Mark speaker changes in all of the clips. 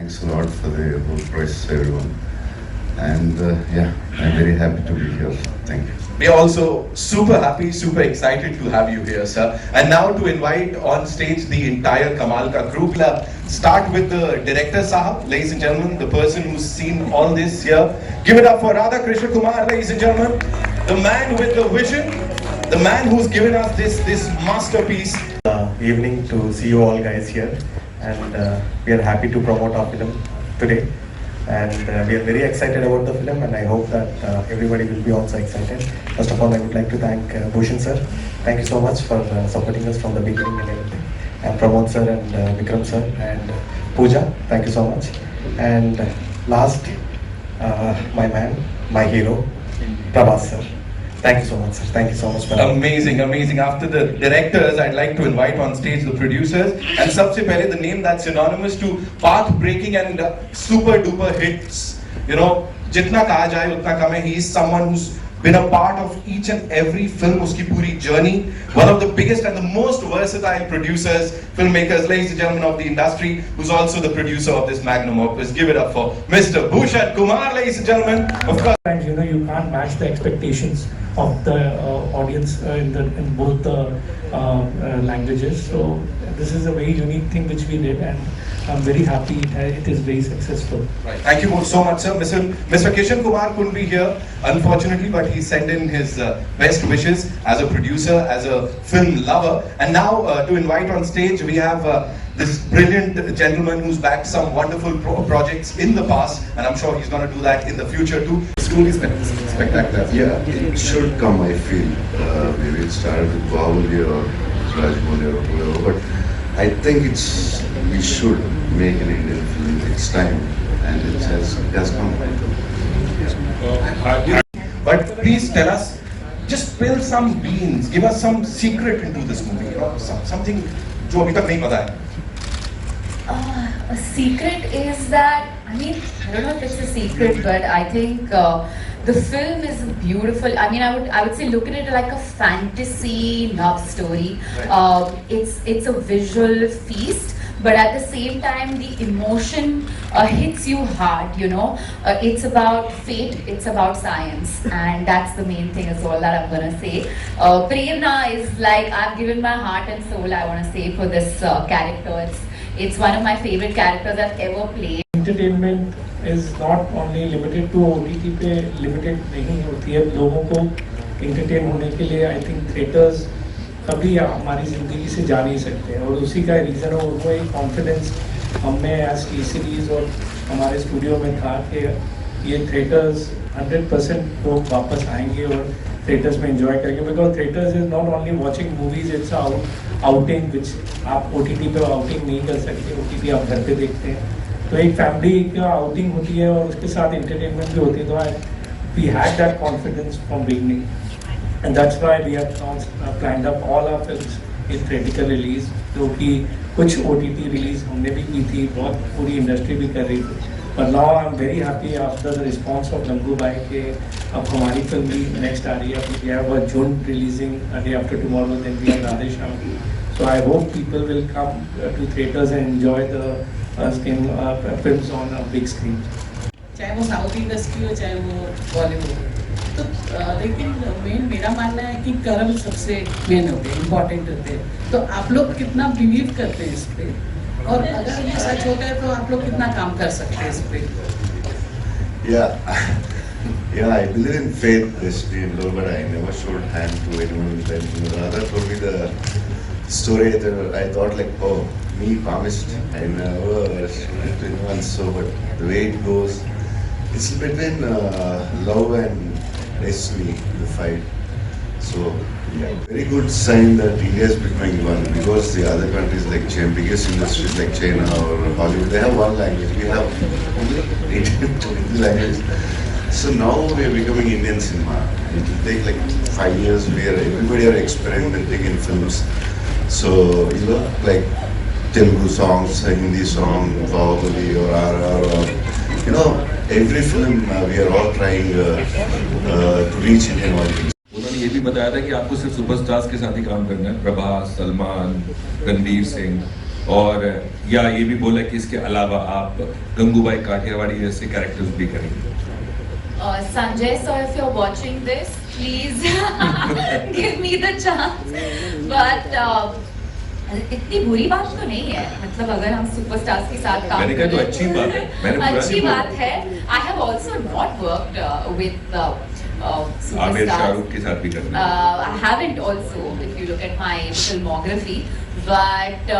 Speaker 1: Thanks a lot for the whole process, everyone. And yeah, I'm very happy to be here. Thank you.
Speaker 2: We are also super happy, super excited to have you here, sir. And now to invite on stage the entire Kamal Ka crew. Start with the director Sahab, ladies and gentlemen, the person who's seen all this here. Give it up for Radha Kumar, ladies and gentlemen. The man with the vision, the man who's given us this masterpiece.
Speaker 3: Evening to see you all guys here, and we are happy to promote our film today. And we are very excited about the film, and I hope that everybody will be also excited. First of all, I would like to thank Bhushan sir. Thank you so much for supporting us from the beginning and everything. And Pramod sir and Vikram sir and Pooja, thank you so much. And last, my man, my hero, Prabhas sir. Thank you so much, sir. Thank you so much.
Speaker 2: Amazing, amazing. After the directors, I'd like to invite on stage the producers. And sabse pehle, the name that's synonymous to path-breaking and super duper hits. You know, jitna kaha jaye utna kam hai. He is someone who's been a part of each and every film, uski puri journey. One of the biggest and the most versatile producers, filmmakers, ladies and gentlemen of the industry, who's also the producer of this magnum opus. Give it up for Mr. Bhushan Kumar, ladies and gentlemen. Of course.
Speaker 4: You know, you can't match the expectations of the audience in both the languages. So this is a very unique thing which we did, and I'm very happy it is very successful.
Speaker 2: Right. Thank you so much, sir. Mr. Kishan Kumar couldn't be here, unfortunately, but he sent in his best wishes as a producer, as a film lover. And now to invite on stage, we have this brilliant gentleman who's backed some wonderful projects in the past, and I'm sure he's going to do that in the future too.
Speaker 1: It's truly spectacular. Yeah, it should come, I feel. Maybe it started with Bahubali or Rajmouli or whatever, but I think we should make an Indian film. It's time, and it has come.
Speaker 2: But please tell us, just spill some beans, give us some secret into this movie, you know, something जो अभी तक नहीं पता है.
Speaker 5: A secret is that, I mean, I don't know if it's a secret, but I think the film is beautiful. I mean, I would say look at it like a fantasy love story. It's a visual feast, but at the same time, the emotion hits you hard, you know. It's about fate, it's about science, and that's the main thing is all that I'm gonna say. Prerna is like, I've given my heart and soul, I wanna say, for this character. It's one of my favorite characters I've ever played.
Speaker 4: Entertainment is not only limited to OTT पे limited नहीं होती है. लोगों को entertain होने के लिए I think theaters कभी हमारी ज़िंदगी से जा नहीं सकते, और उसी का रीज़न है वो एक कॉन्फिडेंस हमें एज टी सीरीज़ और हमारे स्टूडियो में था कि ये थिएटर्स 100% लोग वापस आएंगे और थिएटर्स में एंजॉय करेंगे, because theatres is not only watching movies, it's outing which आप OTT पे आउटिंग नहीं कर सकते. OTT आप घर पे देखते हैं, तो एक फैमिली का आउटिंग होती है और उसके साथ एंटरटेनमेंट भी होती है. तो we had that confidence from beginning, and that's why we have planned up all our films in theatrical release, जो कि कुछ OTT release हमने भी की थी, बहुत पूरी इंडस्ट्री भी कर रही थी. But now I'm very happy after the response of Gangu Bhai कि अब हमारी फिल्म भी next आ रही है. We have a June releasing a day after tomorrow, then we have Radhe Shyam. So I hope people will come to theaters and enjoy the films on a big screen.
Speaker 6: चाहे वो south industry हो चाहे वो बॉलीवुड हो, तो लेकिन मेरा मानना है कि कर्म सबसे मेन होते हैं, इम्पोर्टेंट होते हैं. तो आप लोग कितना बिलीव करते हैं इस पे, और अगर ये सच होता है तो आप लोग कितना काम कर सकते हैं इस पे?
Speaker 1: Yeah, I believe in faith, destiny, and all, but I never showed hand to anyone. Then Radha told me the story. I thought like, oh, me promised. I never showed it to anyone. So, but the way it goes, it's between love and destiny, the fight. So, yeah, very good sign that India is becoming one, because the other countries like biggest industries like China or Hollywood, they have one language. We have only 18 to 20 languages. So now we are becoming Indian cinema. It will take like 5 years where everybody are experimenting in films. So, you know, like Telugu songs, Hindi song, Bahubali or RR, or, you know, every film we are all trying to reach Indian audience.
Speaker 7: उन्होंने ये भी बताया था कि आपको सिर्फ superstars के साथ ही काम करना है. प्रभास, सलमान, रणवीर सिंह, और या ये भी बोला कि इसके अलावा आप गंगूबाई काठियावाड़ी जैसे कैरेक्टर्स भी करेंगे?
Speaker 5: Sanjay sir, if you're watching this, please give me the chance. But इतनी बुरी बात तो नहीं है, मतलब अगर हम सुपरस्टार्स के साथ काम
Speaker 7: मैंने कहा तो अच्छी बात है, मैंने बुरा नहीं
Speaker 5: अच्छी
Speaker 7: बोला।
Speaker 5: बात है. I have also not worked with
Speaker 7: Aamir
Speaker 5: superstars.
Speaker 7: Shahrukh के साथ भी करना है।
Speaker 5: I haven't also, if you look at my filmography, but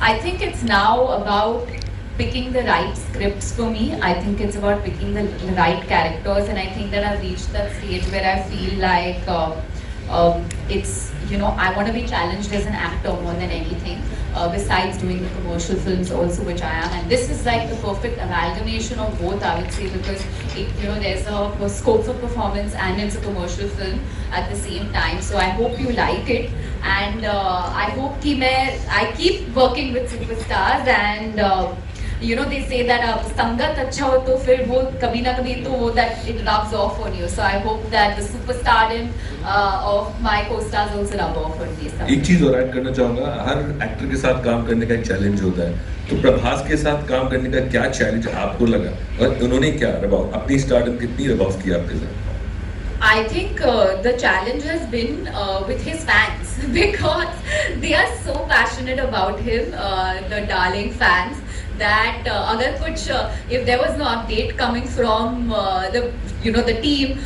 Speaker 5: I think it's now about picking the right scripts for me. I think it's about picking the right characters, and I think that I've reached that stage where I feel like it's, you know, I want to be challenged as an actor more than anything. Besides doing the commercial films also, which I am, and this is like the perfect amalgamation of both, I would say, because it, you know, there's a scope for performance and it's a commercial film at the same time. So I hope you like it, and I hope कि I keep working with superstars, and you know, they say that संगत अच्छा हो तो फिर वो कभी ना कभी तो वो that it rubs off on you. So I hope that the superstardom of my co-stars also rub off on me.
Speaker 7: एक चीज और ऐड करना चाहूंगा, हर एक्टर के साथ काम करने का एक चैलेंज होता है, तो प्रभास के साथ काम करने का क्या चैलेंज आपको लगा और उन्होंने क्या अपनी स्टार्टअप कितनी रबाव की आपके साथ?
Speaker 5: I think the challenge has been with his fans because they are so passionate about him, the darling fans, that अगर कुछ if there was no update coming from the team,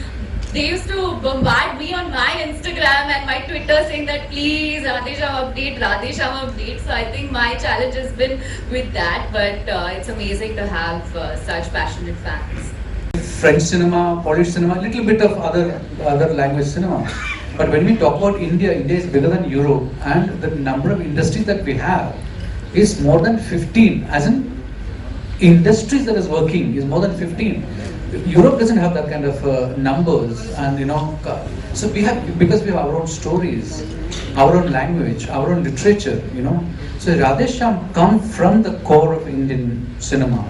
Speaker 5: they used to bombard me on my Instagram and my Twitter saying that please Radhe Shyam update, Radhe Shyam update. So I think my challenge has been with that, but it's amazing to have such passionate fans.
Speaker 8: French cinema, Polish cinema, a little bit of other language cinema. But when we talk about India, India is bigger than Europe, and the number of industries that we have is more than 15. As in industries that is working is more than 15. Europe doesn't have that kind of numbers, and so we have, because we have our own stories, our own language, our own literature, So Radhe Shyam come from the core of Indian cinema,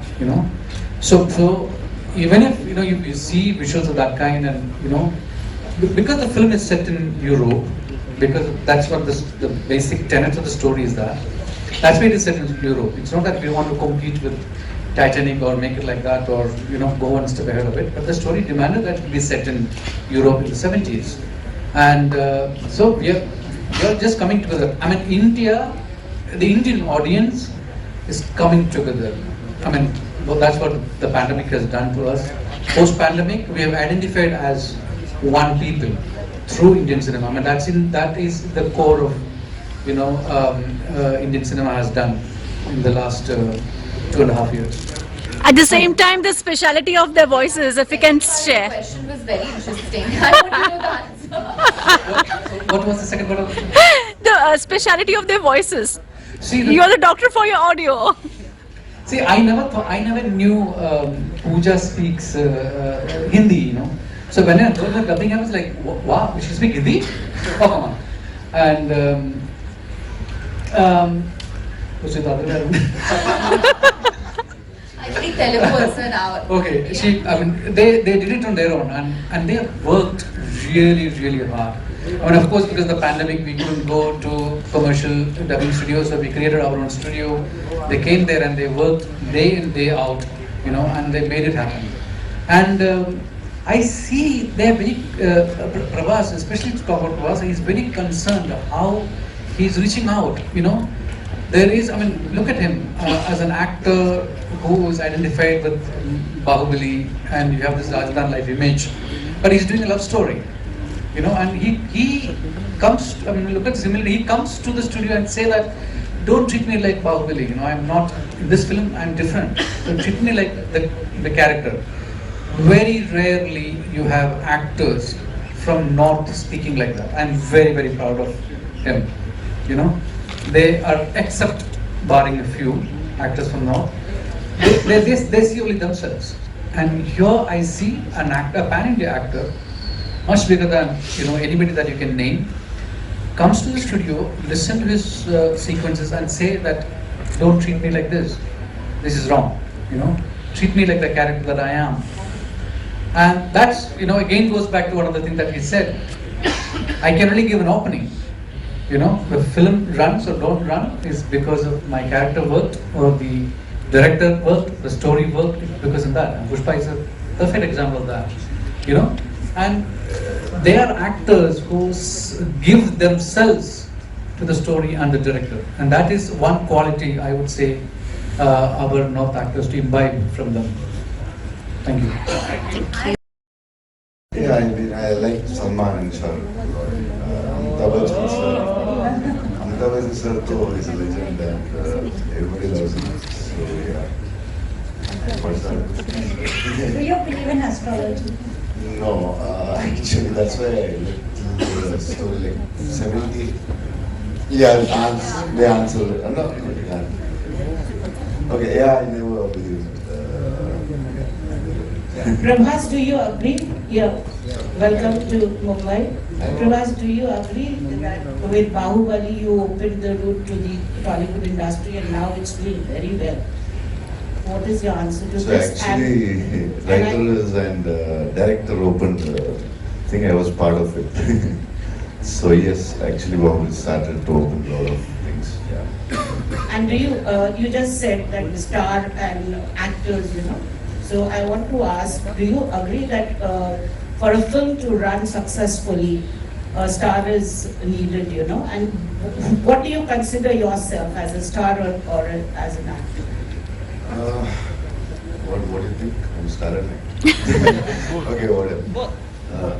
Speaker 8: So even if you see visuals of that kind, and because the film is set in Europe, because that's what the basic tenet of the story is, that's why it is set in Europe. It's not that we want to compete with Titanic or make it like that, or go one step ahead of it, but the story demanded that it be set in Europe in the 70s, and so we are just coming together. I mean, India, the Indian audience is coming together. I mean, well, that's what the pandemic has done to us. Post-pandemic, we have identified as one people through Indian cinema. I mean, that is the core of Indian cinema has done in the last 2.5 years.
Speaker 9: At the same time, the speciality of their voices, if you can
Speaker 5: The
Speaker 9: share.
Speaker 5: question was very interesting. I want to know the answer.
Speaker 8: What was the second part of it?
Speaker 9: The speciality of their voices.
Speaker 8: See,
Speaker 9: You're the doctor for your audio.
Speaker 8: See, I never knew Pooja speaks Hindi, So when I heard her dubbing, I was like, wow, she speaks Hindi? Oh, come on. And what's the other one?
Speaker 5: I speak Telugu also now.
Speaker 8: Okay, they did it on their own, and they have worked really, really hard. I mean, of course, because of the pandemic, we couldn't go to commercial dubbing studios, so we created our own studio. They came there and they worked day in, day out, and they made it happen. And I see they're very, Prabhas, especially to talk about Prabhas, he's very concerned how he's reaching out, There is, look at him as an actor who is identified with Bahubali, and you have this Rajdan life image, but he's doing a love story. And he comes, look at similarly, he comes to the studio and say that, don't treat me like Bahubali, I'm not, in this film I'm different, so treat me like the character. Very rarely you have actors from North speaking like that. I'm very, very proud of him, They are, except barring a few actors from North, they see only themselves. And here I see an actor, a pan-India actor, much bigger than anybody that you can name, comes to the studio, listen to his sequences and say that, don't treat me like this. This is wrong. Treat me like the character that I am. And that's, again goes back to one of the things that he said. I can only give an opening. You know, the film runs or don't run is because of my character worked, or the director worked, the story worked, because of that. And Pushpa is a perfect example of that. You know, and they are actors who give themselves to the story and the director, and that is one quality I would say our North actors to imbibe from them. Thank you.
Speaker 1: Yeah, I mean, I like Salman and Shah Rukh. Amitabh Bachchan sir. Amitabh Bachchan sir though is a legend and everybody loves him. So yeah. What's that?
Speaker 10: Do you believe in astrology?
Speaker 1: No, actually that's why I looked the story like 70. Yeah, they answer. No, yeah. Okay, yeah, I never believed.
Speaker 10: Prabhas, do you agree? Yeah. Welcome to Mumbai. Prabhas, do you agree that with Bahubali you opened the route to the Tollywood industry and now it's doing very well? What is your answer to
Speaker 1: So
Speaker 10: this?
Speaker 1: actually, writers and director opened thing. I was part of it. So yes, actually, Bahubali started to open a lot of things. Yeah.
Speaker 10: And do you just said that star and actors, you know. So I want to ask, do you agree that for a film to run successfully, a star is needed, you know? And what do you consider yourself as a star or as an actor?
Speaker 1: What do you think? I'm started. Okay, whatever.